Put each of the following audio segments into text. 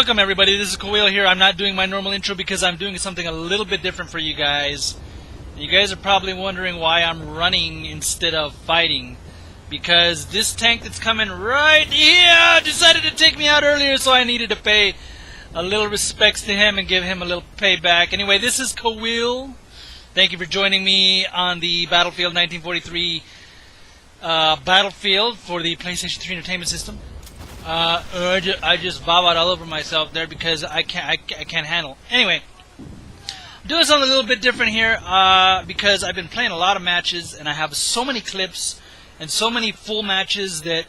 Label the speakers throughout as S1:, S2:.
S1: Welcome everybody, this is Kawil here. I'm not doing my normal intro because I'm doing something a little bit different for you guys. You guys are probably wondering why I'm running instead of fighting. Because this tank that's coming right here decided to take me out earlier, so I needed to pay a little respects to him and give him a little payback. Anyway, this is Kawil. Thank you for joining me on the Battlefield 1943 Battlefield for the PlayStation 3 Entertainment System. I just bobbled all over myself there because I can't handle. Anyway, I'm doing something a little bit different here because I've been playing a lot of matches and I have so many clips and so many full matches that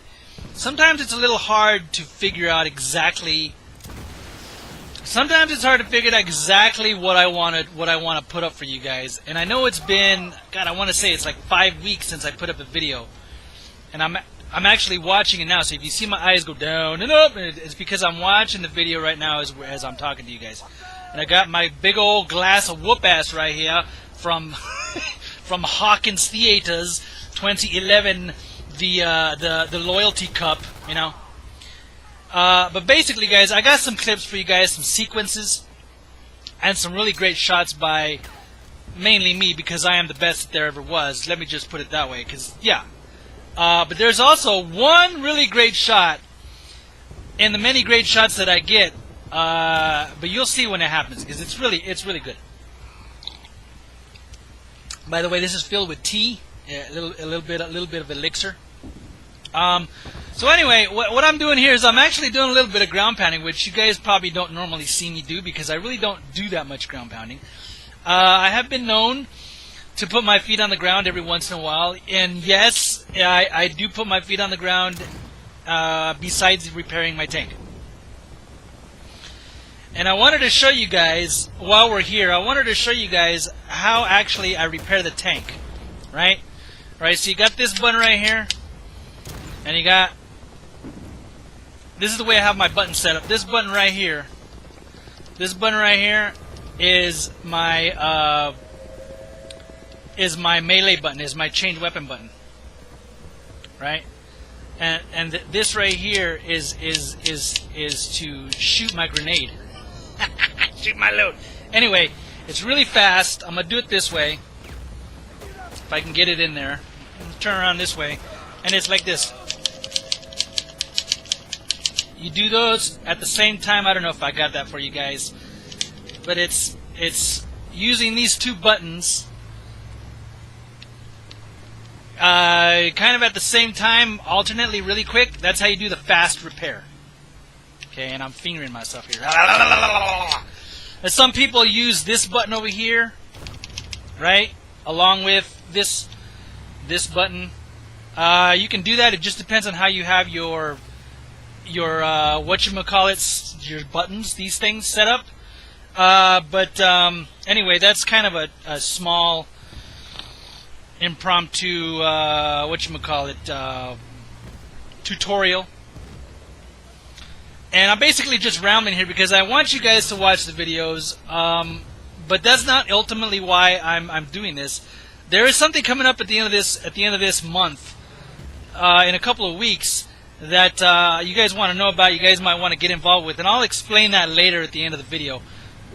S1: sometimes it's a little hard to figure out exactly. Sometimes it's hard to figure out exactly what I want to put up for you guys. And I know it's been, God, I want to say it's like 5 weeks since I put up a video, and I'm actually watching it now, so if you see my eyes go down and up, it's because I'm watching the video right now as I'm talking to you guys. And I got my big old glass of whoop-ass right here from from Hawkins Theaters 2011, the Loyalty Cup, you know. But basically, guys, I got some clips for you guys, some sequences, and some really great shots by mainly me because I am the best that there ever was. Let me just put it that way, because, yeah. But there's also one really great shot in the many great shots that I get. But you'll see when it happens because it's really good. By the way, this is filled with tea, a little bit of elixir. So anyway, what I'm doing here is I'm actually doing a little bit of ground pounding, which you guys probably don't normally see me do because I really don't do that much ground pounding. I have been known to put my feet on the ground every once in a while, and yes, I do put my feet on the ground besides repairing my tank. And I wanted to show you guys, while we're here, I wanted to show you guys how actually I repair the tank, right? Right, so you got this button right here, and you got, this is the way I have my button set up. This button right here is my melee button, is my change weapon button, right? And this right here is to shoot my grenade, shoot my load. Anyway, it's really fast. I'm gonna do it this way, if I can get it in there. Turn around this way, and it's like this. You do those at the same time. I don't know if I got that for you guys, but it's using these two buttons. Kind of at the same time, alternately, really quick. That's how you do the fast repair. Okay, and I'm fingering myself here. And some people use this button over here, right, along with this button. You can do that. It just depends on how you have your whatchamacallits, your buttons, these things set up. But anyway, that's kind of a small impromptu tutorial, and I'm basically just rambling here because I want you guys to watch the videos, but that's not ultimately why I'm doing this. There is something coming up at the end of this month, in a couple of weeks, that you guys want to know about, you guys might want to get involved with, and I'll explain that later at the end of the video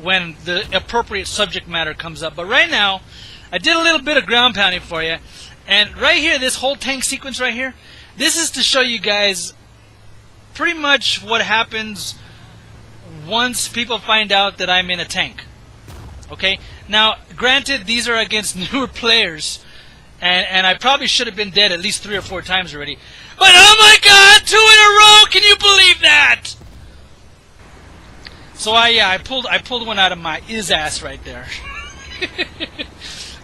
S1: when the appropriate subject matter comes up. But right now, I did a little bit of ground pounding for you, and right here, this whole tank sequence right here, this is to show you guys pretty much what happens once people find out that I'm in a tank. Okay? Now, granted, these are against newer players, and I probably should have been dead at least 3 or 4 times already. But oh my God, 2 in a row! Can you believe that? So I pulled one out of my ass right there.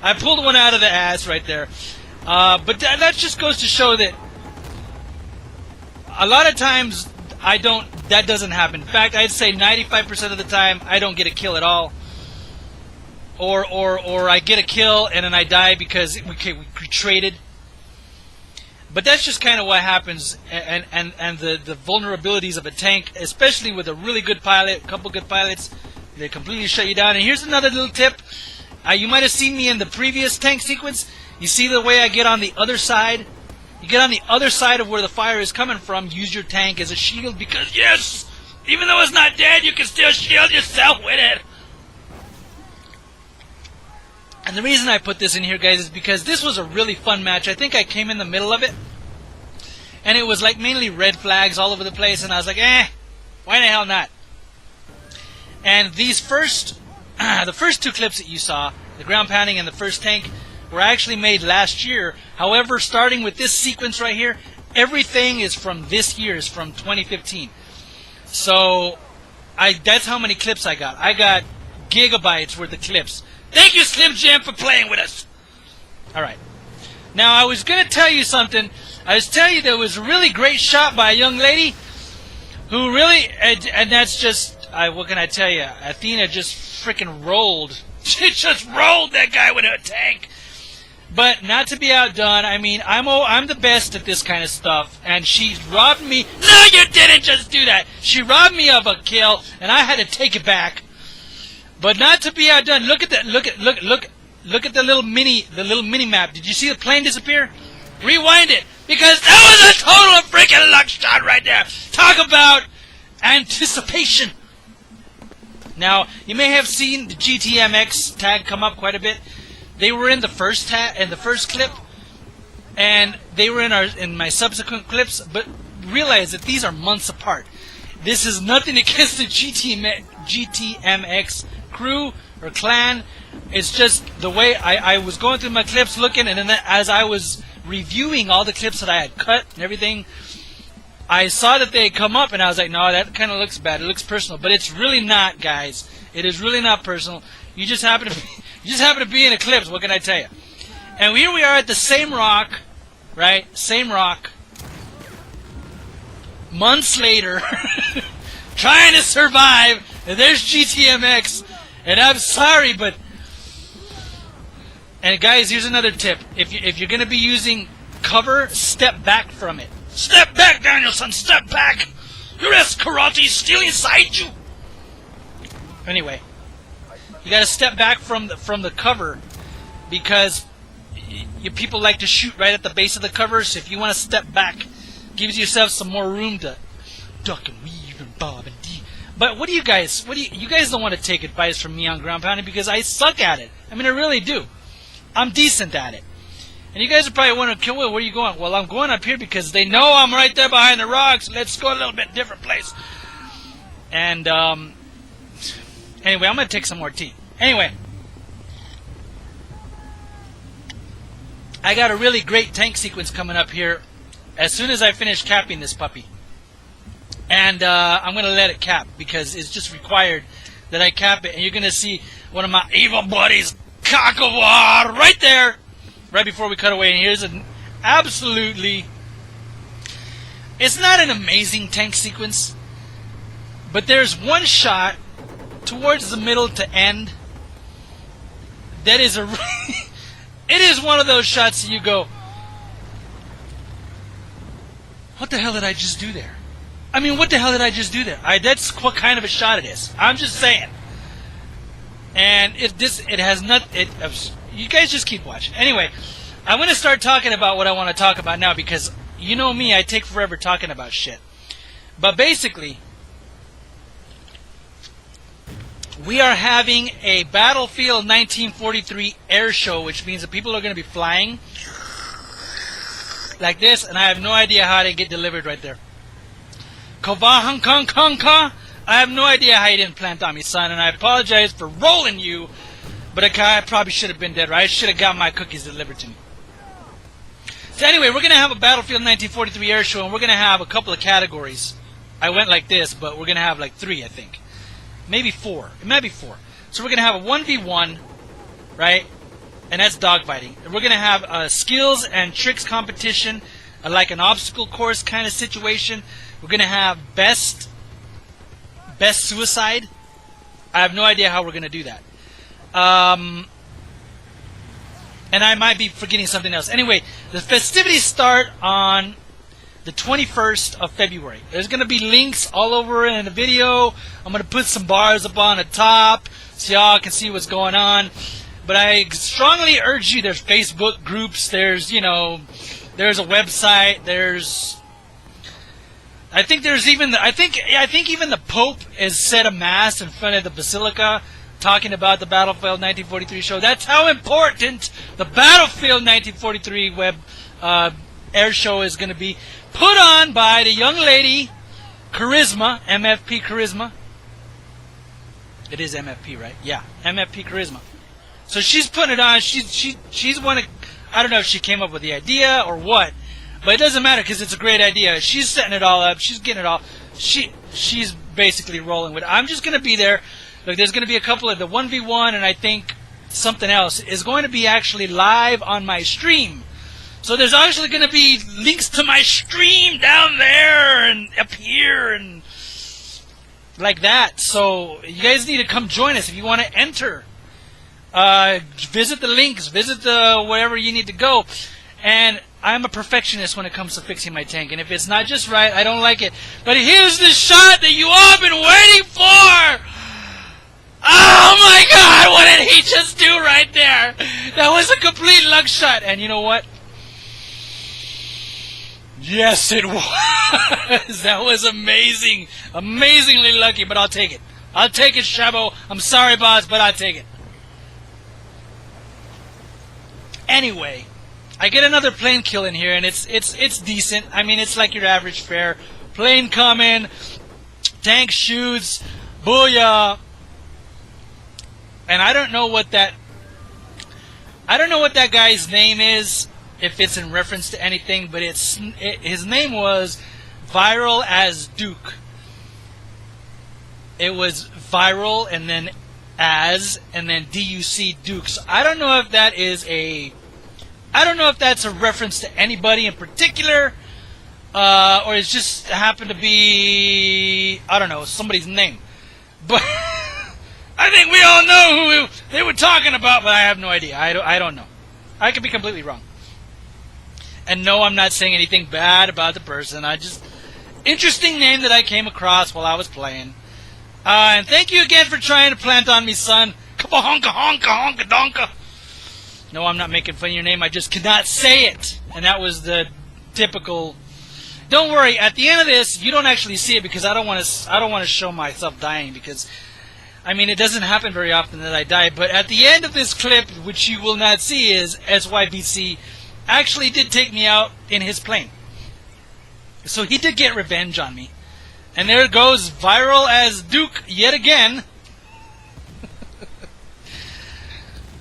S1: I pulled one out of the ass right there. But that just goes to show that a lot of times that doesn't happen. In fact, I'd say 95% of the time I don't get a kill at all. Or I get a kill and then I die because we traded. But that's just kind of what happens, and the vulnerabilities of a tank, especially with a really good pilot, a couple good pilots, they completely shut you down. And here's another little tip. You might have seen me in the previous tank sequence. You see the way I get on the other side? You get on the other side of where the fire is coming from. Use your tank as a shield because, yes, Even though it's not dead, you can still shield yourself with it. And the reason I put this in here, guys, is because this was a really fun match. I think I came in the middle of it. And it was like mainly red flags all over the place. And I was like, why the hell not? And these the first two clips that you saw, the ground pounding and the first tank, were actually made last year. However, starting with this sequence right here, everything is from this year, is from 2015. So, that's how many clips I got. I got gigabytes worth of clips. Thank you, Slim Jim, for playing with us. Alright. Now, I was going to tell you something. I was telling you there was a really great shot by a young lady who really, and that's just, what can I tell you? Athena just freaking rolled. She just rolled that guy with her tank. But not to be outdone, I mean, I'm the best at this kind of stuff, and she robbed me. No, you didn't just do that. She robbed me of a kill, and I had to take it back. But not to be outdone. Look at that. Look at the little mini map. Did you see the plane disappear? Rewind it, because that was a total freaking luck shot right there. Talk about anticipation. Now, you may have seen the GTMX tag come up quite a bit. They were in the first clip, and they were in my subsequent clips. But realize that these are months apart. This is nothing against the GTMX crew or clan. It's just the way I was going through my clips, looking, and then as I was reviewing all the clips that I had cut and everything, I saw that they had come up, and I was like, no, that kind of looks bad. It looks personal, but it's really not, guys. It is really not personal. You just happen to be in Eclipse. What can I tell you? And here we are at the same rock, right? Same rock. Months later, trying to survive. And there's GTMX. And I'm sorry, but. And guys, here's another tip. If you're gonna be using cover, step back from it. Step back, Danielson. Step back. Your Escarati is still inside you. Anyway. You got to step back from the cover, because people like to shoot right at the base of the cover. So if you want to step back, gives yourself some more room to duck and weave and bob and dee. But you guys don't want to take advice from me on ground pounding, because I suck at it. I mean, I really do. I'm decent at it. And you guys are probably wondering, Kawil, where are you going? Well, I'm going up here because they know I'm right there behind the rocks. Let's go a little bit different place. And anyway, I'm going to take some more tea. Anyway, I got a really great tank sequence coming up here as soon as I finish capping this puppy. And I'm going to let it cap, because it's just required that I cap it. And you're going to see one of my evil buddies, Kakawar, right there, right before we cut away. And here's an absolutely... It's not an amazing tank sequence, but there's one shot towards the middle to end that is it is one of those shots that you go, what the hell did I just do there? I mean, what the hell did I just do there? That's what kind of a shot it is. I'm just saying. And it has not. You guys just keep watching. Anyway, I'm going to start talking about what I want to talk about now, because you know me, I take forever talking about shit. But basically, we are having a Battlefield 1943 air show, which means that people are going to be flying like this, and I have no idea how they get delivered right there. Kawahang Kong Kong Ka. I have no idea how you didn't plant on me, son, and I apologize for rolling you, but I probably should have been dead, right? I should have got my cookies delivered to me. So anyway, we're going to have a Battlefield 1943 air show, and we're going to have a couple of categories. I went like this, but we're going to have like 3, I think. Maybe 4. It might be 4. So we're going to have a 1v1, right? And that's dogfighting. And we're going to have a skills and tricks competition, like an obstacle course kind of situation. We're going to have best suicide. I have no idea how we're going to do that. And I might be forgetting something else. Anyway, the festivities start on the 21st of February. There's going to be links all over in the video. I'm going to put some bars up on the top so y'all can see what's going on. But I strongly urge you, there's Facebook groups, there's a website, there's I think there's even I think even the Pope has said a mass in front of the Basilica, talking about the Battlefield 1943 show. That's how important the Battlefield 1943 web air show is going to be, put on by the young lady Charisma, MFP Charisma. It is MFP, right? Yeah, MFP Charisma. So she's putting it on. She's one of, I don't know if she came up with the idea or what, but it doesn't matter because it's a great idea. She's setting it all up. She's getting it all. She's basically rolling with it. I'm just going to be there. Look, there's going to be a couple of the 1v1, and I think something else is going to be actually live on my stream. So there's actually going to be links to my stream down there and up here and like that. So you guys need to come join us if you want to enter. Visit the links, visit the wherever you need to go. And I'm a perfectionist when it comes to fixing my tank. And if it's not just right, I don't like it. But here's the shot that you all been waiting for. Oh my God, what did he just do right there? That was a complete luck shot. And you know what? Yes, it was. That was amazing. Amazingly lucky, but I'll take it. I'll take it, Shabo. I'm sorry, boss, but I'll take it. Anyway, I get another plane kill in here, and it's decent. I mean, it's like your average fare. Plane coming, tank shoots, booyah. And I don't know what that guy's name is, if it's in reference to anything, but his name was Viral as Duke. It was Viral and then as and then DUC Duke. So I don't know if that's a reference to anybody in particular, or it's just happened to be, I don't know, somebody's name. But I think we all know who they were talking about, but I have no idea. I don't know. I could be completely wrong. And no, I'm not saying anything bad about the person. Interesting name that I came across while I was playing. And thank you again for trying to plant on me, son. Honka honka honka donka. No, I'm not making fun of your name. I just could not say it. And that was the typical. Don't worry. At the end of this, you don't actually see it because I don't want to show myself dying because, I mean, it doesn't happen very often that I die. But at the end of this clip, which you will not see, is SYBC actually did take me out in his plane. So he did get revenge on me. And there goes Viral as Duke yet again.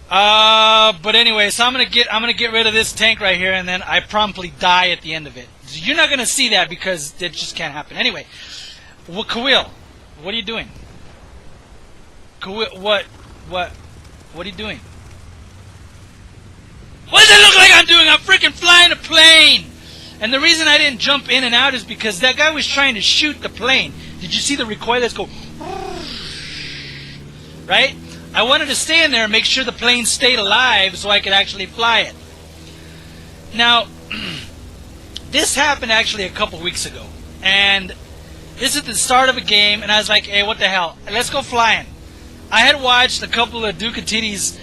S1: But anyway, so I'm gonna get rid of this tank right here, and then I promptly die at the end of it. So you're not gonna see that because it just can't happen. Anyway, Kawil, what are you doing? Kawil, what are you doing? What does it look like I'm doing? I'm freaking flying a plane! And the reason I didn't jump in and out is because that guy was trying to shoot the plane. Did you see the recoil? Let's go. Right? I wanted to stay in there and make sure the plane stayed alive so I could actually fly it. Now, this happened actually a couple weeks ago. And this is the start of a game, and I was like, hey, what the hell? Let's go flying. I had watched a couple of Ducatini's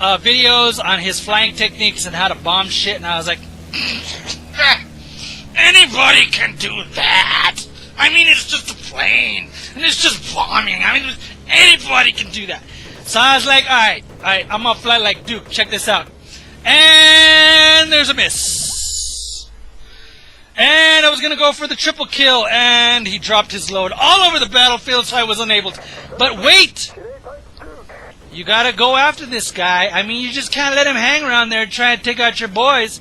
S1: videos on his flying techniques and how to bomb shit, and I was like, anybody can do that. I mean, it's just a plane, and it's just bombing. I mean, anybody can do that. So I was like, all right, I'm gonna fly like Duke. Check this out. And there's a miss. And I was gonna go for the triple kill, and he dropped his load all over the battlefield, so I was unable to. But wait! You gotta go after this guy. I mean, you just can't let him hang around there and try and take out your boys.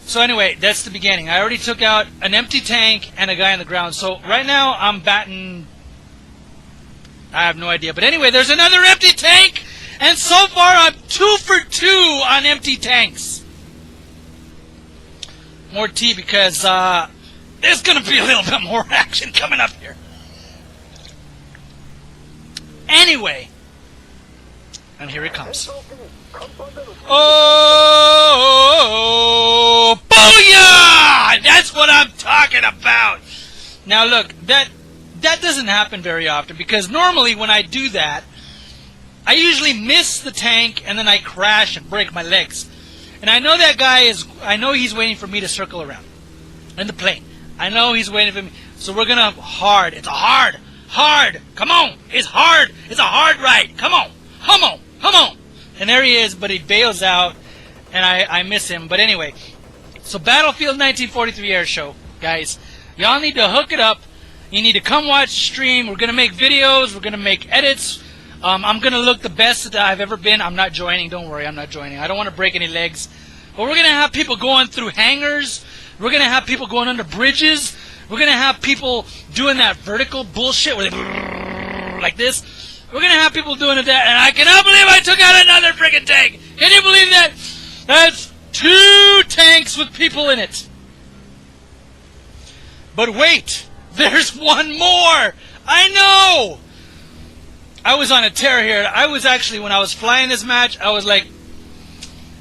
S1: So anyway, that's the beginning. I already took out an empty tank and a guy on the ground. So right now, I'm batting... I have no idea. But anyway, there's another empty tank! And so far, I'm 2 for 2 on empty tanks. More tea because there's going to be a little bit more action coming up here. Anyway... And here it comes. Oh, booyah! That's what I'm talking about. Now look, that doesn't happen very often because normally when I do that, I usually miss the tank and then I crash and break my legs. And I know that guy is, I know he's waiting for me to circle around in the plane. I know he's waiting for me. So we're gonna hard. It's a hard. Come on. It's hard. It's a hard ride. Come on. And there he is, but he bails out, and I miss him. But anyway, so Battlefield 1943 Air Show, guys. Y'all need to hook it up. You need to come watch the stream. We're gonna make videos. We're gonna make edits. I'm gonna look the best that I've ever been. I'm not joining. Don't worry, I'm not joining. I don't want to break any legs. But we're gonna have people going through hangars. We're gonna have people going under bridges. We're gonna have people doing that vertical bullshit where they like this. We're gonna have people doing that, and I cannot believe I took out another friggin' tank. Can you believe that? That's 2 tanks with people in it. But wait, there's one more. I know. I was on a tear here. I was actually, when I was flying this match, I was like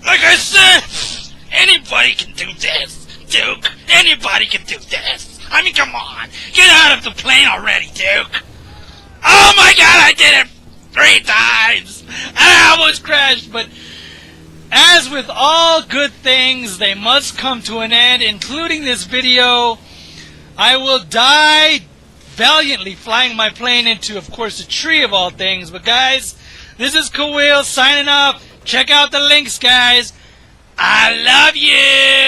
S1: I said, anybody can do this, Duke. Anybody can do this. I mean, come on. Get out of the plane already, Duke. Oh my God, I did it 3 times. I almost crashed, but as with all good things, they must come to an end, including this video. I will die valiantly flying my plane into, of course, a tree of all things. But guys, this is Kawil signing off. Check out the links, guys. I love you.